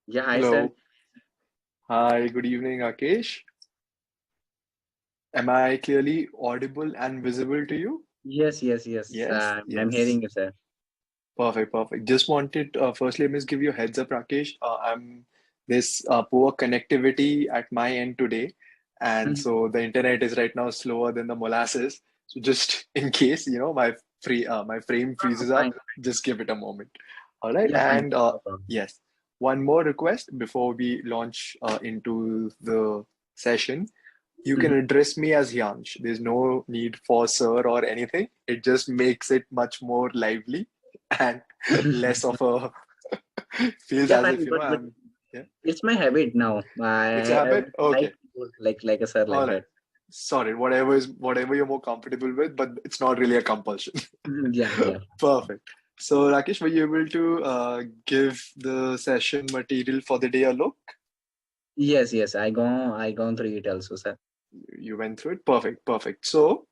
Yeah, hi sir. Hello. Hi, good evening, Rakesh. Am I clearly audible and visible to you? Yes. Yes, I'm yes. hearing you, sir. Perfect, perfect. Just wanted, firstly, I must give you a heads up, Rakesh. I'm this poor connectivity at my end today, and Mhm. so the internet is right now slower than the molasses. So just in case, my frame Oh, freezes up, fine. just give it a moment. All right, Yeah, fine. and No problem. yes, one more request before we launch into the session. You can Mhm. address me as Hiyansh. There's no need for sir or anything. It just makes it much more lively and less of a feels Yeah, as if fine. But I'm yeah. it's my habit now. It's a I habit? would like Okay. to like a sir All like right. that. Sorry, whatever you're more comfortable with, but it's not really a compulsion. Yeah. Perfect. So Rakesh, were you able to give the session material for the day a look? Yes. I gone through it also, sir. You went through it? Perfect, perfect. So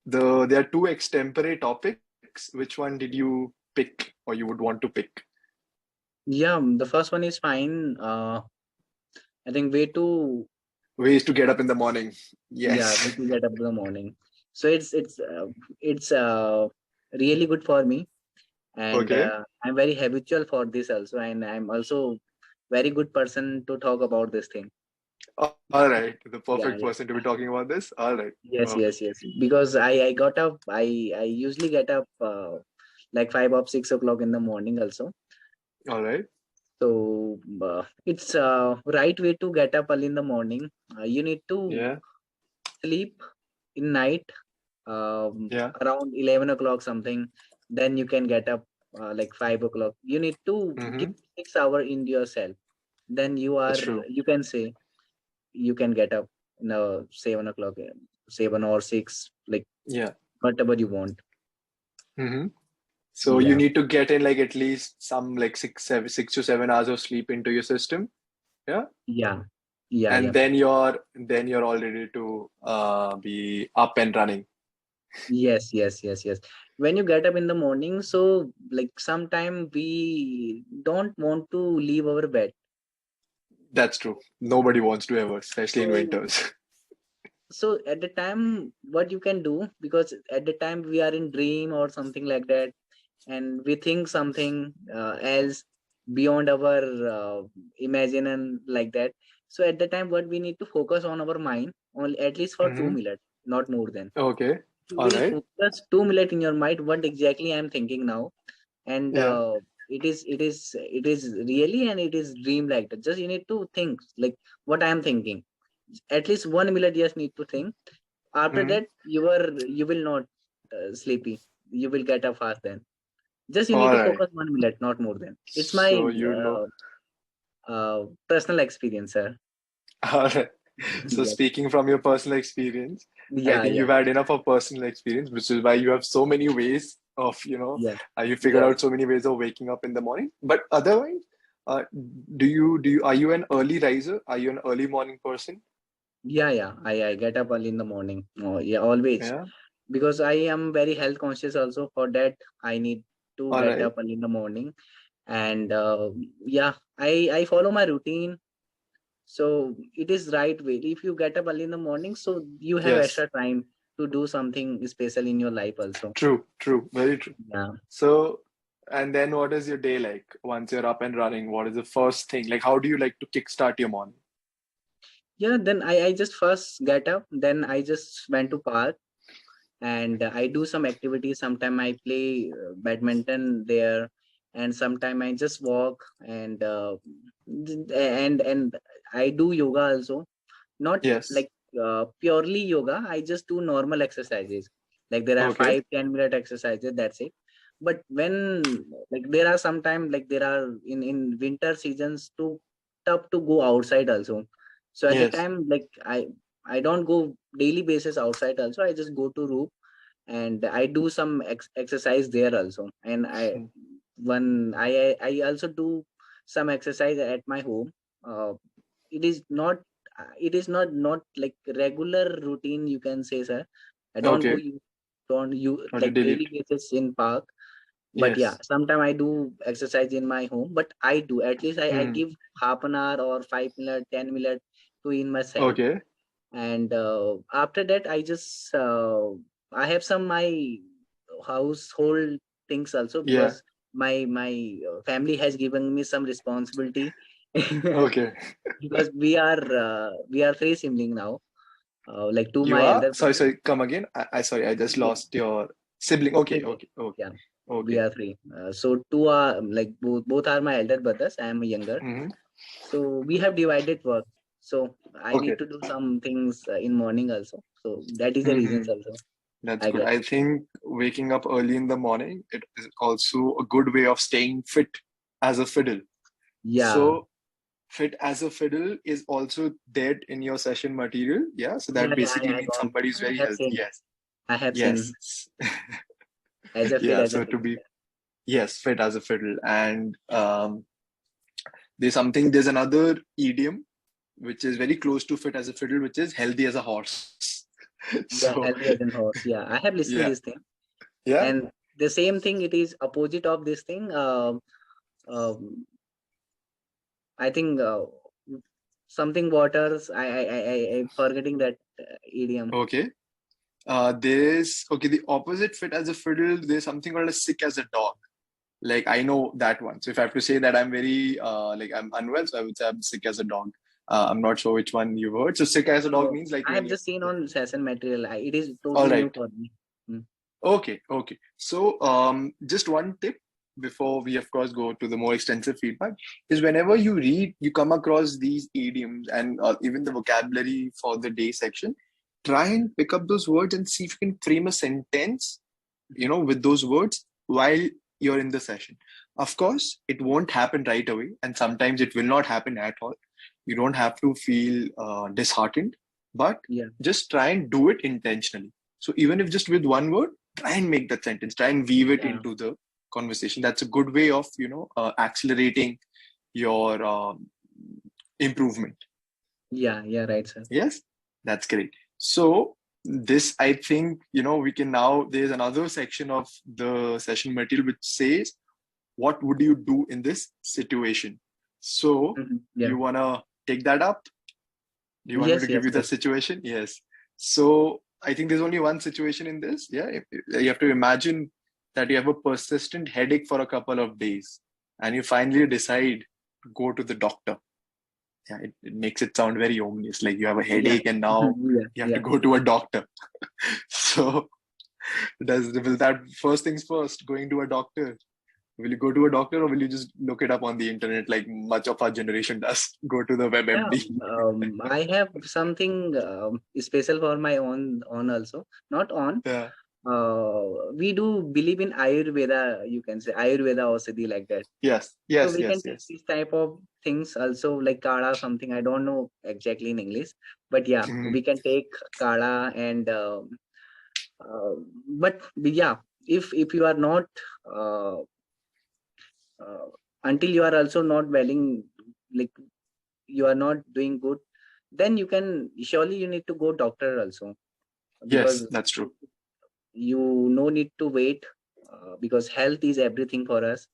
there are two extempore topics. Which one did you pick or you would want to pick? Yeah, the first one is fine. I think way to Ways to get up in the morning. way Yes. to get up in the morning. So it's really good for me, and Okay. I'm very habitual for this also, and I'm also very good person to talk about this thing. All right. The perfect Yeah, person yeah. to be talking about this. All right. Yes, Perfect. yes, yes. Because I got up. I usually get up like 5 or 6 o'clock in the morning also. All right. So it's right way to get up early in the morning. You need to Yeah. sleep in night Yeah. around 11 o'clock something. Then you can get up like 5 o'clock. You need to give Mm-hmm. 6 hours in yourself. Then That's true. you can say you can get up in 7 o'clock, 7 or 6, like Yeah. whatever you want. Mm-hmm. So you Yeah, need to get in like at least some like 6 to 7 hours of sleep into your system. Yeah. yeah, yeah. And then you're all ready to be up and running. Yes. When you get up in the morning, so like sometime we don't want to leave our bed. That's true. Nobody wants to ever, especially in So winters. so at the time, what you can do, because at the time we are in dream or something like that, and we think something else beyond our imagine and like that. So at the time, what we need to focus on our mind only at least for two Mm-hmm. minutes, not more than. Okay. You All will right. focus 2 minutes in your mind what exactly I'm thinking now, and Yeah. it is really, and it is dream like that. Just you need to think like what I am thinking. At least 1 minute just need to think. After Mm-hmm. that, you will not sleepy. You will get up fast then. Just you need All to right. focus 1 minute, not more than. It's my So you know. personal experience, sir. All right. So Yeah, speaking from your personal experience, I think yeah. you've had enough of personal experience, which is why you have so many ways of, Yeah. you figured Yes. out so many ways of waking up in the morning. But otherwise, uh, are you an early riser? Are you an early morning person? Yeah. I get up early in the morning. Oh, yeah, always. Yeah. Because I am very health conscious also. For that, I need to All get right. up early in the morning. And yeah, I follow my routine. So it is right way. If you get up early in the morning, so you have Yes. extra time to do something special in your life also. True. True. Very true. Yeah. So, and then what is your day like once you're up and running? What is the first thing? Like, how do you like to kickstart your morning? Yeah, then I just first get up, then I just went to park, and I do some activities. Sometime I play badminton there, and sometime I just walk, and I do yoga also. Not Yes. like purely yoga. I just do normal exercises. Like there are Okay. 5-10 minute exercises. That's it. But when like there are sometimes like there are in winter seasons too tough to go outside also. So at the Yes. time like I don't go daily basis outside also. I just go to room, and I do some exercise there also. And I also do some exercise at my home. Uh, it is not it is not like regular routine, you can say, sir. I don't go Okay. you don't you Not a like daily. daily basis in park. But yeah, Yes. sometimes I do exercise in my home, but I do at least I Hmm. give half an hour or 5 minutes, 10 minutes to in myself. Okay. And after that I just I have some my household things also, Yeah. because my family has given me some responsibility. Okay. Because we are three sibling now, like two You my are? elder Sorry, brother. sorry. Come again. Sorry, I just Sibling, lost your sibling. Okay, sibling. okay, okay, Yeah, we okay. are three. So two are like both are my elder brothers. I am younger. Hmm. So we have divided work. So I need Okay. to do some things in morning also. So that is the reasons Hmm. also, That's I good. I guess. think waking up early in the morning, it is also a good way of staying fit as a fiddle. Yeah. So fit as a fiddle is also there in your session material. Yeah. So Yeah, that yeah, basically I means got. somebody is I very have healthy. seen. Yes. I have Yes. seen as a fit Yeah. as a So to fiddle. be, yes, fit as a fiddle. And there's another idiom which is very close to fit as a fiddle, which is healthy as a horse. Yeah, So healthy as in horse. Yeah, I have listened yeah. this thing, Yeah. and the same thing. It is opposite of this thing. Um, I think something waters. I forgetting that idiom. Okay. There's okay, the opposite fit as a fiddle, there's something called as sick as a dog. Like I know that one. So if I have to say that I'm very like I'm unwell, so I would say I'm sick as a dog. I'm not sure which one you heard. So sick as a dog means like I when have you, just seen on session material. It is all totally new right. for me. Mm. Okay, okay. So just one tip before we of course go to the more extensive feedback is whenever you read, you come across these idioms and even the vocabulary for the day section, try and pick up those words and see if you can frame a sentence, with those words while you're in the session. Of course, it won't happen right away, and sometimes it will not happen at all. You don't have to feel disheartened, but Yeah, just try and do it intentionally. So even if just with one word, try and make that sentence, try and weave it yeah, into the conversation. That's a good way of accelerating your improvement. yeah, yeah. Right, sir. Yes, that's great. So this, I think, we can now, there's another section of the session material which says, what would you do in this situation? So Yeah. you want to take that up? Do you want me to Yes, give yes, you the yes. situation? Yes. So I think there's only one situation in this. Yeah. You have to imagine that you have a persistent headache for a couple of days and you finally decide to go to the doctor. Yeah, it makes it sound very ominous, like you have a Yeah, headache and now yeah, you have to yeah. go to a doctor. So will that, first things first, going to a doctor, will you go to a doctor or will you just look it up on the internet like much of our generation does, go to the Yeah, WebMD? I have something special for my own also. Not on. Yeah. We do believe in Ayurveda. You can say Ayurveda or Siddhi like that. Yes, So yes, we can yes, take yes. this type of things also, like kala something. I don't know exactly in English, but yeah, Mhm. we can take kala and uh, but yeah, if you are not uh, uh, until you are also not welling, like you are not doing good, then you can surely you need to go doctor also, Yes, because that's true. you no need to wait, because health is everything for us.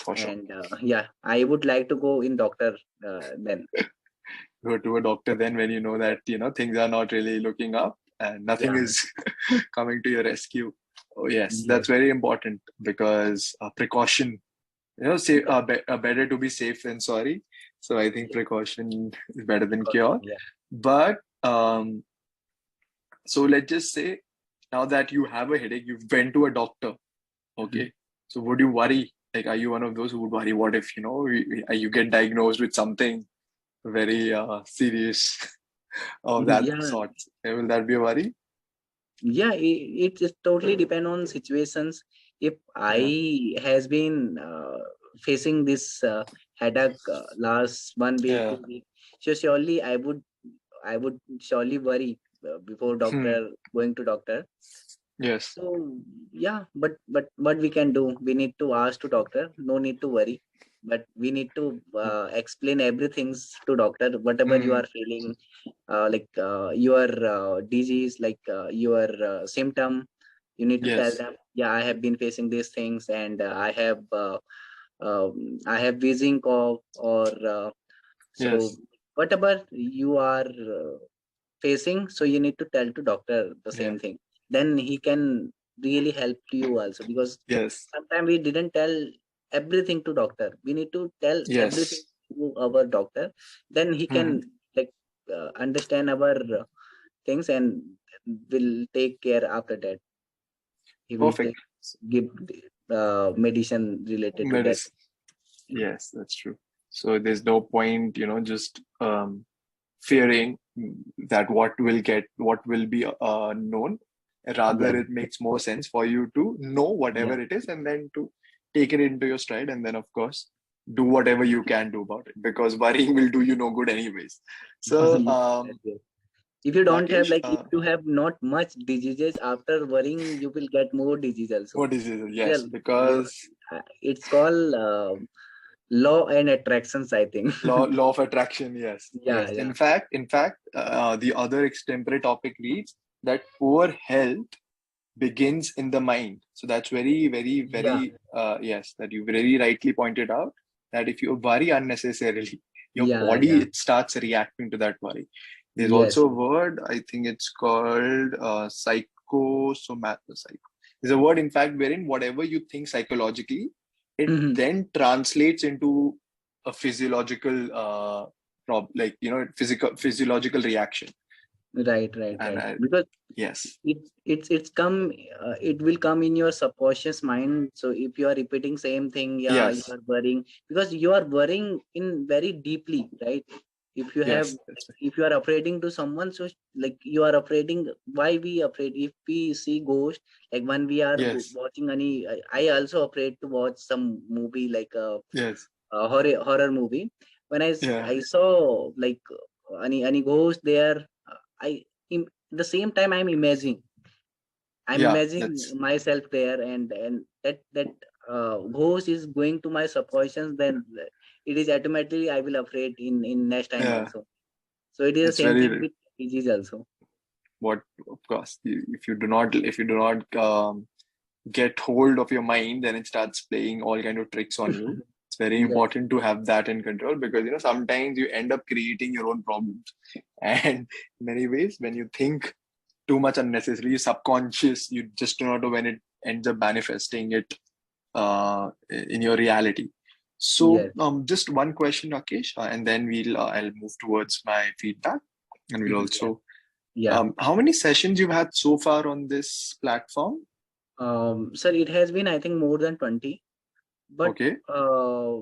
For sure. And yeah, I would like to go in doctor then. Go to a doctor then when you know that, things are not really looking up and nothing Yeah. is coming to your rescue. Oh, yes, Yes. that's very important because precaution, say Yeah. better to be safe than sorry. So I think Yeah. precaution is better than Precaution. cure. Yeah. But so let's just say now that you have a headache, you've went to a doctor. Mhm. Okay. So would you worry? Like, are you one of those who would worry? What if, you get diagnosed with something very serious of that Yeah. sort? Will that be a worry? Yeah, it just totally depend on situations. If Yeah. I has been facing this headache last 1 week, Yeah. 2 week, so surely I would surely worry before Hmm. doctor going to doctor. Yes. So yeah, but what we can do, we need to ask to doctor. No need to worry, but we need to explain everything to doctor. Whatever you Hmm. are feeling, like your disease, like your symptom. You need to tell Yes. them, yeah, I have been facing these things, and I have wheezing cough, or so Yes. whatever you are facing, so you need to tell to doctor the Yeah. same thing. Then he can really help you also, because Yes. sometimes we didn't tell everything to doctor. We need to tell everything Yes. to our doctor. Then he Hmm. can like understand our things, and will take care after that. He will Perfect. give medicine related to that. Medicine. Yes, that's true. So there's no point, just fearing that what will be known. Yeah, Rather, it makes more sense for you to know yeah. whatever it is and then to take it into your stride, and then, of course, do whatever you can do about it, because worrying will do you no good anyways. So, Yes, yes, yes. If you don't have, Rakesh, like, if you have not much diseases, after worrying you will get more disease also. what is it? Yeah, Yes, yeah. because It's called law and attractions, I think. law of attraction. Yes, Yeah, yes. yeah, In fact, the other extempore topic reads that poor health begins in the mind. So that's very, very, yeah, very, yes, that you very rightly pointed out, that if you worry unnecessarily, your yeah, body, yeah. it starts reacting to that worry. There's Yes. also a word, I think it's called psycho. There's a word, in fact, wherein whatever you think psychologically, it Mhm. then translates into a physiological, like, physiological reaction. Right, right, And right. Because yes, it's come, it will come in your subconscious mind. So if you are repeating same thing, yeah, you yes, are worrying, because you are worrying in very deeply, right? If you have, yes, that's right. if you are afraiding to someone, so like you are afraiding, why we afraid? If we see ghost, like when we are Yes, watching any, I also afraid to watch some movie, like yes, horror movie. When yeah, I saw like any ghost there, I the same time I'm yeah, imagining that's myself there, and that ghost is going to my subconscious. Then it is automatically I will afraid in next time yeah, also. So it is the that's same thing very with disease also. what, of course, if you do not get hold of your mind, then it starts playing all kind of tricks on you. It's very Yes, important to have that in control, because sometimes you end up creating your own problems. And in many ways, when you think too much unnecessarily, subconscious, you just do not know when it ends up manifesting it in your reality. So, yes, just one question, Rakesh, and then I'll move towards my feedback, and we'll yeah, also. yeah. How many sessions you've had so far on this platform? Sir, it has been, I think, more than 20, but Okay, uh,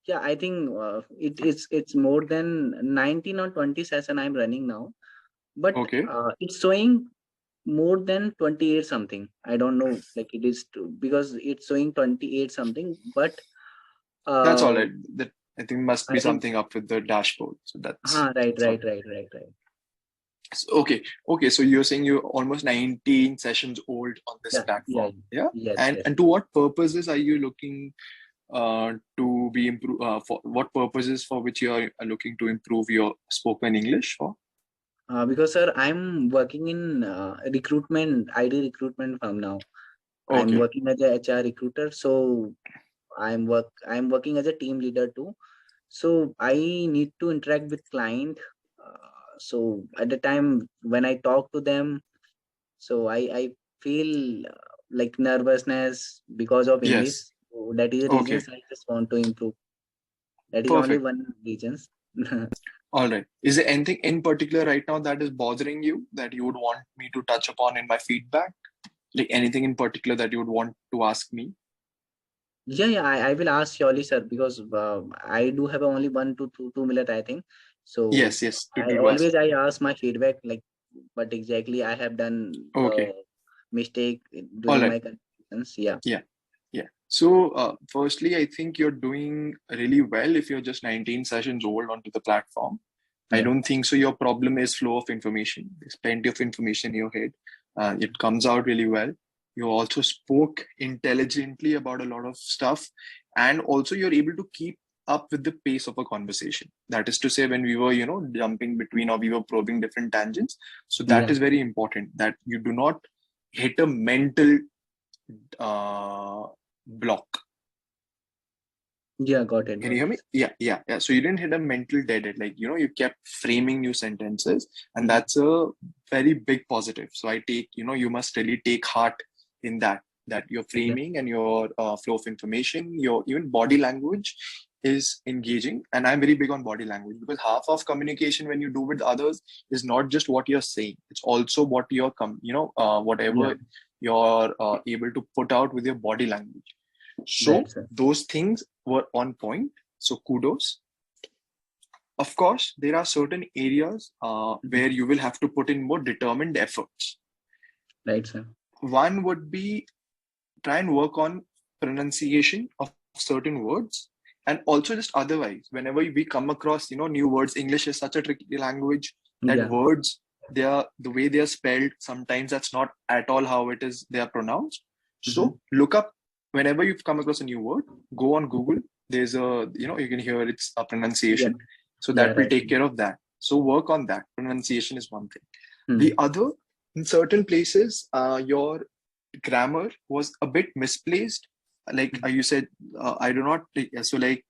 yeah, I think it's more than 19 or 20 session I'm running now, but okay, it's showing more than 28 something. I don't know, like it is because it's showing 28 something, but that's all uh, right. That I think must be I think, something up with the dashboard. So right, that's all. right, right, right, right. Okay, okay. So you're saying you're almost 19 sessions old on this Yeah, yeah, platform, yeah? yes, And yes. to what purposes are you looking to be improve? For what purposes for which you are looking to improve your spoken English for? Because sir, I'm working in recruitment, ID recruitment firm now. I'm Okay, working as a HR recruiter, so I'm working as a team leader too. So I need to interact with client. So at the time when I talk to them, so I feel like nervousness because of English. yes. So that is the Okay, reasons I just want to improve. That is only perfect. one reasons. All right. Is there anything in particular right now that is bothering you that you would want me to touch upon in my feedback? Like anything in particular that you would want to ask me? Yeah, yeah, I will ask surely, sir, because I do have only 1 to 2 minute, I think. So Yes, yes, I to ask. always I ask my feedback, like what exactly I have done Okay. mistake All during right. my conversations. Yeah, Yeah. Yeah. So, firstly, I think you're doing really well if you're just 19 sessions old onto the platform. I yeah, don't think so. Your problem is flow of information. There's plenty of information in your head. It comes out really well. You also spoke intelligently about a lot of stuff, and also you're able to keep up with the pace of a conversation. That is to say, when we were, jumping between, or we were probing different tangents. So that yeah, is very important, that you do not. hit a mental uh, block. Yeah, got it, Can you got hear it. me? Yeah. So you didn't hit a mental dead end. Like, you kept framing new sentences, and Mhm. that's a very big positive. So I take, you must really take heart in that your Yeah, framing and your flow of information, your even body language is engaging. And I'm very big on body language, because half of communication when you do with others is not just what you're saying. It's also what you're, yeah, whatever you're able to put out with your body language. right, So sir. those things were on point. So kudos. Of course, there are certain areas Mhm. where you will have to put in more determined efforts. Right, sir. One would be try and work on pronunciation of certain words, and also just otherwise. Whenever we come across, new words, English is such a tricky language that Yeah. words, they are the way they are spelled. Sometimes that's not at all how it is they are pronounced. Hmm. So look up whenever you've come across a new word. Go on Google. There's you can hear its Yeah, pronunciation. So yeah, that will right. take care of that. So work on that. Pronunciation is one thing. The Hmm. other, in certain places, your grammar was a bit misplaced. Like you said, I do not. So like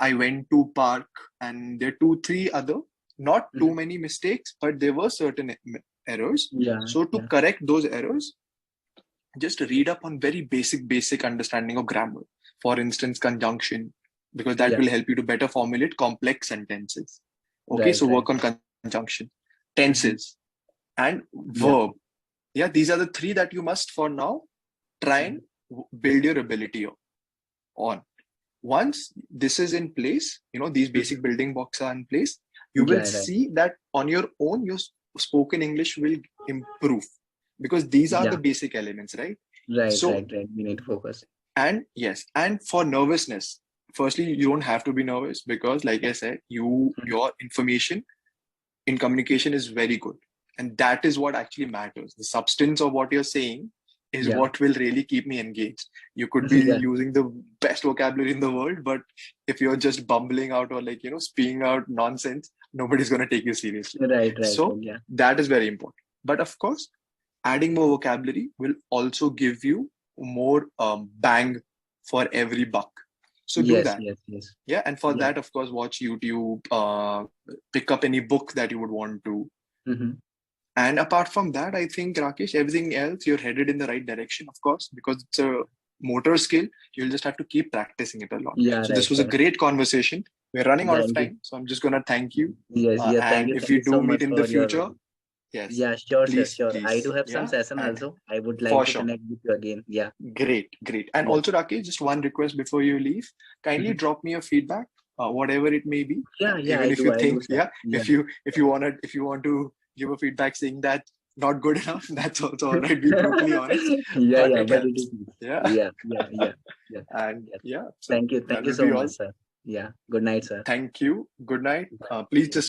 I went to park, and there are two, three other, not too Hmm. many mistakes, but there were certain errors. Yeah, So to yeah, correct those errors, just read up on very basic understanding of grammar. For instance, conjunction, because that yeah. will help you to better formulate complex sentences. Okay, Right, so right. work on conjunction, Hmm. tenses, and Yeah. verb. Yeah, these are the three that you must for now try and Mhm. build your ability on. Once this is in place, these basic Mhm. building blocks are in place, you will Yeah, right. see that on your own, your spoken English will improve, because these are the Yeah, basic elements, right? right, So, right, right. We need to focus. and yes, and for nervousness, firstly, you don't have to be nervous, because, like I said, Mhm. your information in communication is very good. And that is what actually matters. The substance of what you're saying is Yeah, what will really keep me engaged. You could be yeah. using the best vocabulary in the world, but if you're just bumbling out or like, spewing out nonsense, nobody's going to take you seriously. Right, right, right. So Yeah. that is very important. But of course, adding more vocabulary will also give you more bang for every buck. So do Yes, that. yes, yes. Yeah. And for Yeah. that, of course, watch YouTube, pick up any book that you would want to. Hmm. And apart from that, I think, Rakesh, everything else, you're headed in the right direction, of course, because it's a motor skill. You'll just have to keep practicing it a lot. Yeah, So right, this was a right. great conversation. We're running out Yeah, of indeed. time. So I'm just going to thank you. Yes, yes. And if Thank we you so do much meet in the for your. future, yes, Yeah, sure, sure, please, sure. I do please. have some Yeah. session And also. I would for like to sure. connect with you again. Yeah, Great, great. And yeah. also, Rakesh, just one request before you leave. Kindly Mhm. drop me your feedback, whatever it may be. Yeah, yeah. Even if you I do, think, sir. yeah, Yeah, if you want to give a feedback saying that not good enough, that's also all right. Be brutally honest, yeah, but yeah. it But it helps. is. Yeah. Yeah, yeah, yeah, yeah, And yeah. yeah, so Thank you. that Thank you will so be much, all. sir. Yeah. Good night, sir. Thank you. Good night. Bye. Please Yeah. just